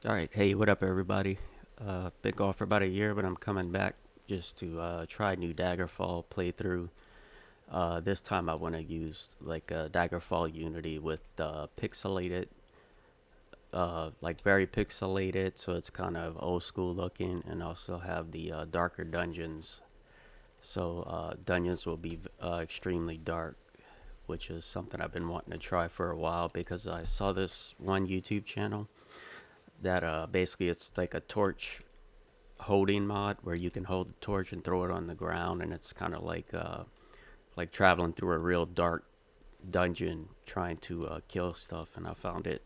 All right, hey, what up, everybody? Been gone for about a year, but I'm coming back just to try new Daggerfall playthrough. This time I want to use like Daggerfall Unity with pixelated, like very pixelated, so it's kind of old school looking, and also have the darker dungeons. So dungeons will be extremely dark, which is something I've been wanting to try for a while because I saw this one YouTube channel that basically it's like a torch holding mod where you can hold the torch and throw it on the ground, and it's kind of like traveling through a real dark dungeon trying to kill stuff. And I found it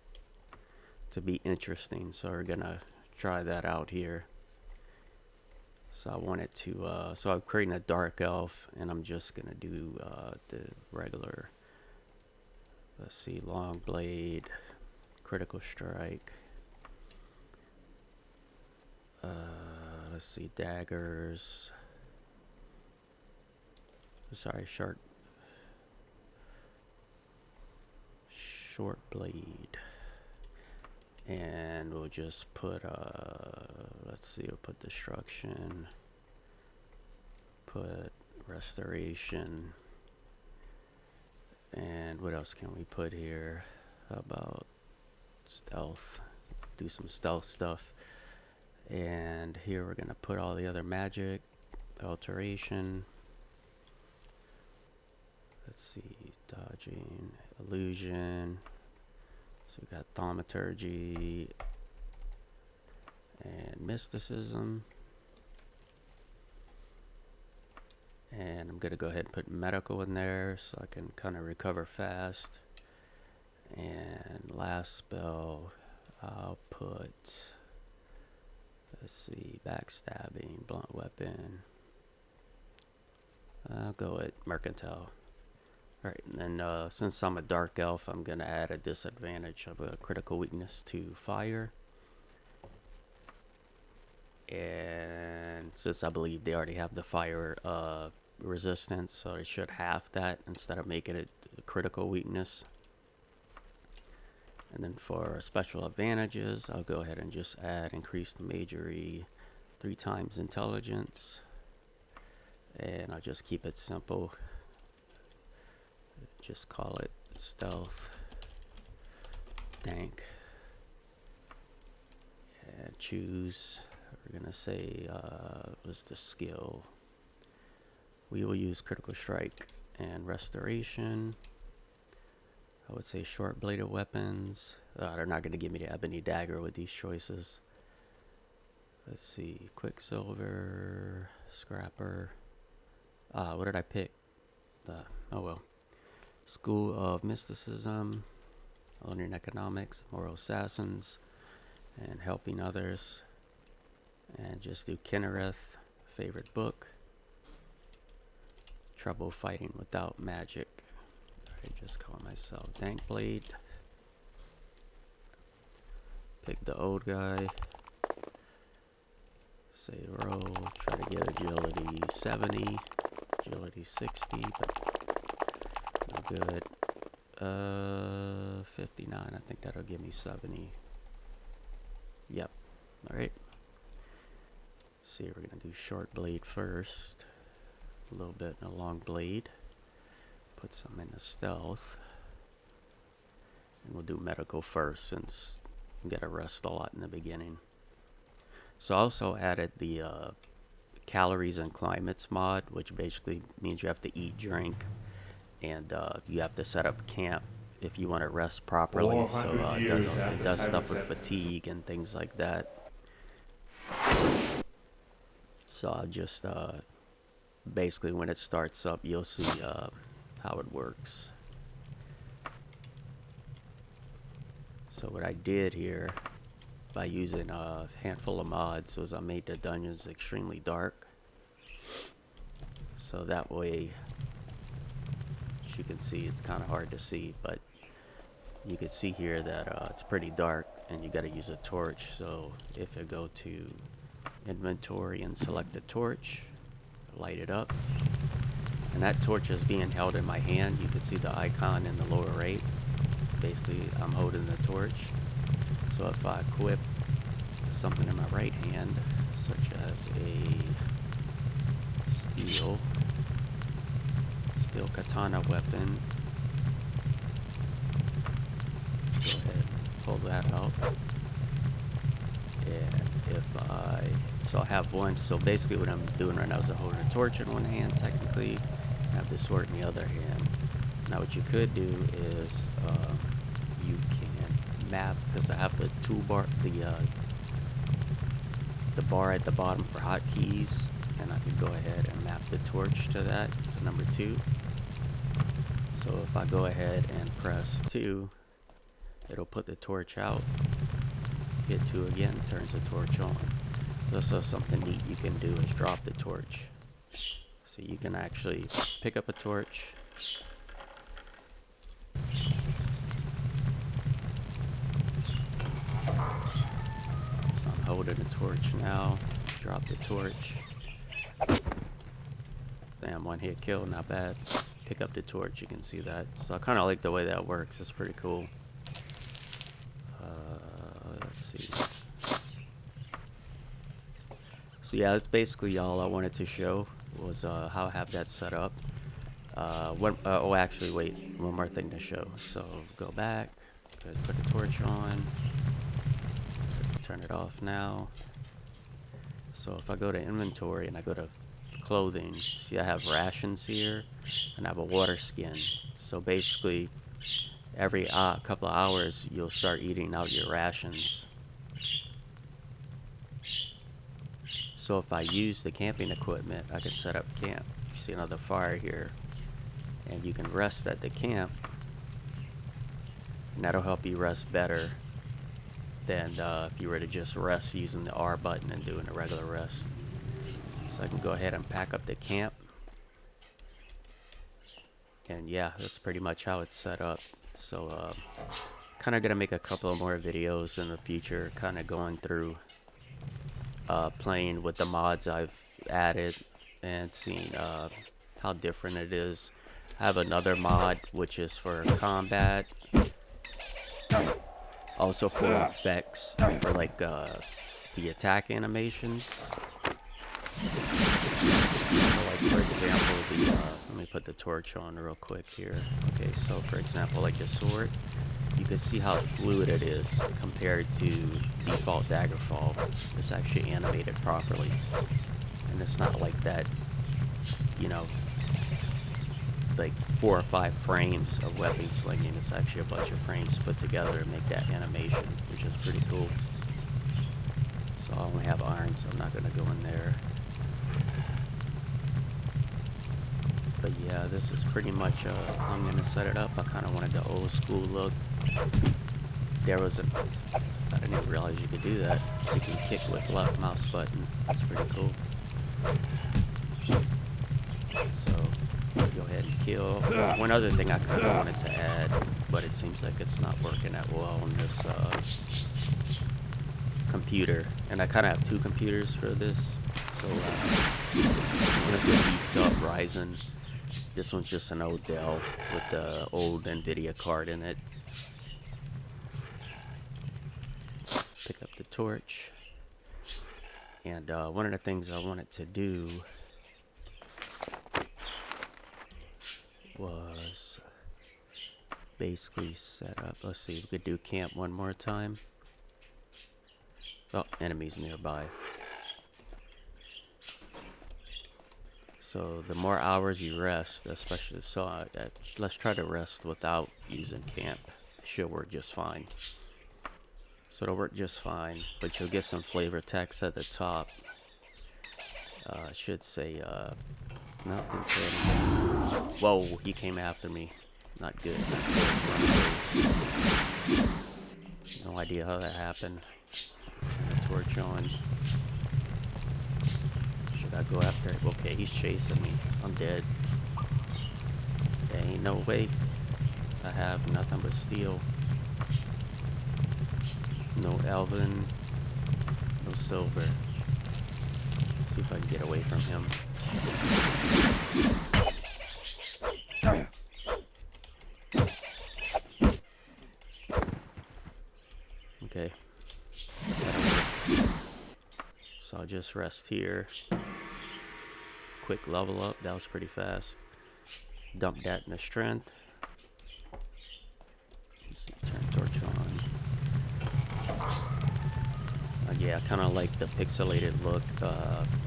to be interesting, so we're gonna try that out here. So I wanted to so I'm creating a dark elf, and I'm just gonna do the regular, let's see, long blade, critical strike, let's see, daggers, sorry, short blade. And we'll just put let's see, we'll put destruction, put restoration, and what else can we put here? How about stealth? Do some stealth stuff. And here we're gonna put all the other magic, alteration, let's see, dodging, illusion. So we got thaumaturgy and mysticism. And I'm going to go ahead and put medical in there so I can kind of recover fast. And last spell, I'll put, let's see, backstabbing, blunt weapon. I'll go with mercantile. Alright, and then since I'm a dark elf, I'm going to add a disadvantage of a critical weakness to fire. And since I believe they already have the fire resistance, so it should halve that instead of making it a critical weakness. And then for special advantages, I'll go ahead and just add increased majory 3 times intelligence. And I'll just keep it simple. Just call it stealth, dank, and choose. We're gonna say what's the skill? We will use critical strike and restoration. I would say short bladed weapons. They're not gonna give me the ebony dagger with these choices. Let's see, quicksilver, scrapper. What did I pick? Oh well. School of Mysticism, learning economics, moral assassins, and helping others. And just do Kinnereth, favorite book, trouble fighting without magic. I just call myself Dankblade. Pick the old guy. Say roll, try to get agility 70, agility 60, but no good. 59, I think that'll give me 70. Yep, alright. See, we're gonna do short blade first. A little bit in a long blade. Put some in the stealth. And we'll do medical first since you gotta rest a lot in the beginning. So I also added the calories and climates mod, which basically means you have to eat, drink, and you have to set up camp if you want to rest properly. So it does stuff with fatigue and things like that. So I'll just basically when it starts up, you'll see how it works. So what I did here by using a handful of mods was I made the dungeons extremely dark. So that way, as you can see, it's kind of hard to see, but you can see here that it's pretty dark and you got to use a torch. So if I go to inventory and select a torch, light it up, and that torch is being held in my hand. You can see the icon in the lower right. Basically I'm holding the torch. So if I equip something in my right hand, such as a steel katana weapon. Go ahead and pull that out. And so I have one, so basically what I'm doing right now is I'm holding a torch in one hand technically, and I have the sword in the other hand. Now what you could do is you can map, because I have the toolbar, the bar at the bottom for hotkeys, and I could go ahead and map the torch to that, to number 2. So if I go ahead and press 2, it'll put the torch out. Hit 2 again, turns the torch on. Also something neat you can do is drop the torch. So you can actually pick up a torch, so I'm holding a torch now, drop the torch. Damn, one hit kill, not bad. Pick up the torch, you can see that. So I kind of like the way that works, it's pretty cool. Let's see. So yeah, that's basically all I wanted to show, was how I have that set up. Oh, actually, wait, one more thing to show. So go back, put the torch on, turn it off now. So if I go to inventory and I go to clothing, see I have rations here, and I have a water skin. So basically, every couple of hours, you'll start eating out your rations. So if I use the camping equipment, I can set up camp. You see another fire here, and you can rest at the camp, and that'll help you rest better than if you were to just rest using the R button and doing a regular rest. So I can go ahead and pack up the camp, and yeah, that's pretty much how it's set up. So kind of gonna make a couple of more videos in the future, kind of going through playing with the mods I've added and seeing how different it is. I have another mod which is for combat, also for effects, for like the attack animations. So like for example, let me put the torch on real quick here. Okay, so for example, like the sword, you can see how fluid it is compared to default Daggerfall. It's actually animated properly, and it's not like that, you know, like 4 or 5 frames of weapon swinging. It's actually a bunch of frames put together to make that animation, which is pretty cool. So I only have iron, so I'm not going to go in there. But yeah, this is pretty much how I'm going to set it up. I kind of wanted the old school look. There was I didn't even realize you could do that. You can kick with left mouse button. That's pretty cool. So, go ahead and kill. One other thing I kind of wanted to add, but it seems like it's not working that well on this computer. And I kind of have 2 computers for this. So, one is a beefed up Ryzen. This one's just an old Dell with the old NVIDIA card in it. Pick up the torch. And one of the things I wanted to do was basically set up, let's see, we could do camp one more time. Oh, enemies nearby. So the more hours you rest, especially, so let's try to rest without using camp. It should work just fine. So it'll work just fine, but you'll get some flavor text at the top. Should say, no, didn't say anything. Whoa, he came after me. Not good, not good. No idea how that happened. Turn the torch on. Should I go after him? Okay, he's chasing me. I'm dead. There ain't no way. I have nothing but steel. No Elvin. No silver. See if I can get away from him. Okay. So I'll just rest here. Quick level up, that was pretty fast. Dump that in the strength. Let's see, turn torch on. Yeah, I kind of like the pixelated look.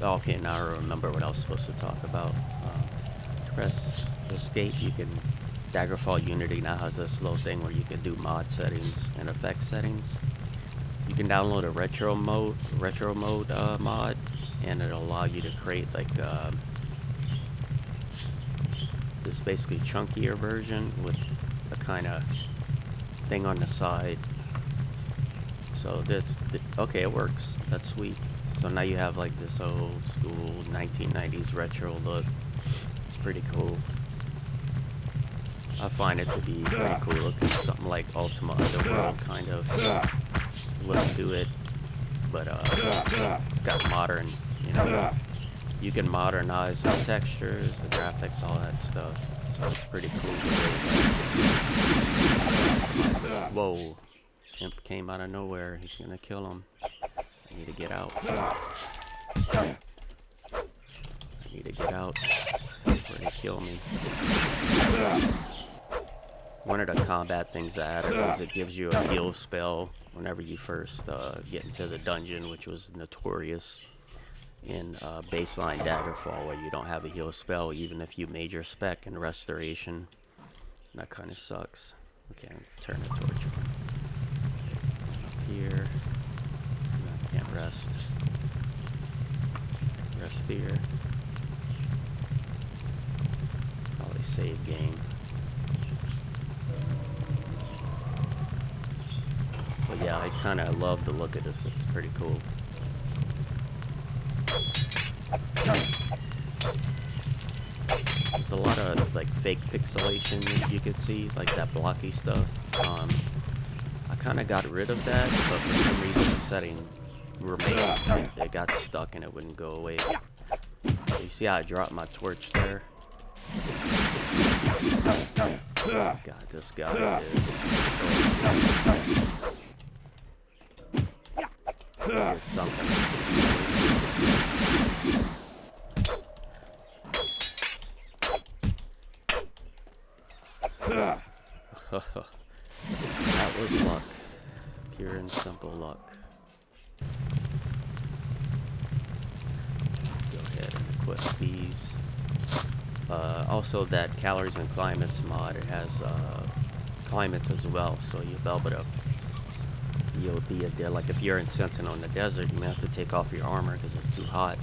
Okay, now I remember what I was supposed to talk about. Press escape, you can... Daggerfall Unity now has this little thing where you can do mod settings and effect settings. You can download a retro mode mod, and it'll allow you to create like this basically chunkier version with a kind of thing on the side. So this, okay, it works. That's sweet. So now you have like this old school 1990s retro look. It's pretty cool. I find it to be pretty cool looking. Something like Ultima Underworld kind of look to it. But it's got modern, you know, you can modernize the textures, the graphics, all that stuff. So it's pretty cool. Customize this. Whoa. Imp came out of nowhere. He's gonna kill him. I need to get out. I need to get out before they kill me. One of the combat things I added was it gives you a heal spell whenever you first get into the dungeon, which was notorious in baseline Daggerfall, where you don't have a heal spell even if you major spec in restoration. And that kind of sucks. Okay, turn the torch on. Here. I can't rest. Rest here. Probably save game. But yeah, I kind of love the look of this. It's pretty cool. There's a lot of like fake pixelation you could see, like that blocky stuff. I kind of got rid of that, but for some reason the setting remained. It got stuck and it wouldn't go away. You see how I dropped my torch there? God, this guy is did something. That was luck. Pure and simple luck. Go ahead and equip these. Also, that Calories and Climates mod, it has climates as well, so you'll be like if you're in Sentinel in the desert, you may have to take off your armor because it's too hot.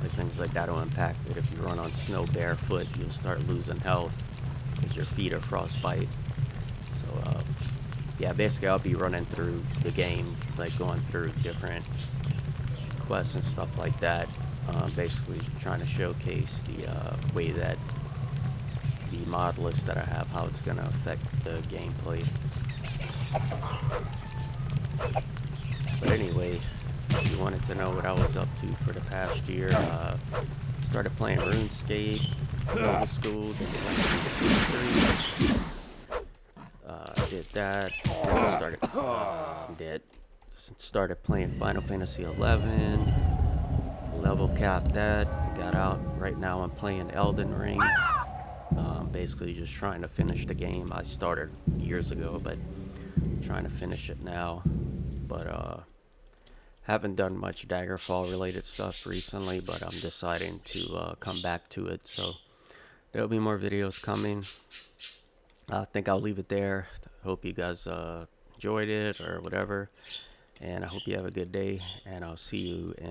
Like things like that will impact it. If you run on snow barefoot, you'll start losing health because your feet are frostbite. So yeah, basically I'll be running through the game, like going through different quests and stuff like that, basically trying to showcase the way that the mod list that I have, how it's going to affect the gameplay. But anyway, if you wanted to know what I was up to for the past year, started playing RuneScape, middle school, then went to school 3. Did that, started playing Final Fantasy 11, level capped that, got out. Right now I'm playing Elden Ring, basically just trying to finish the game. I started years ago, but I'm trying to finish it now. But haven't done much Daggerfall related stuff recently, but I'm deciding to come back to it, so there'll be more videos coming. I think I'll leave it there. Hope you guys enjoyed it or whatever, and I hope you have a good day, and I'll see you in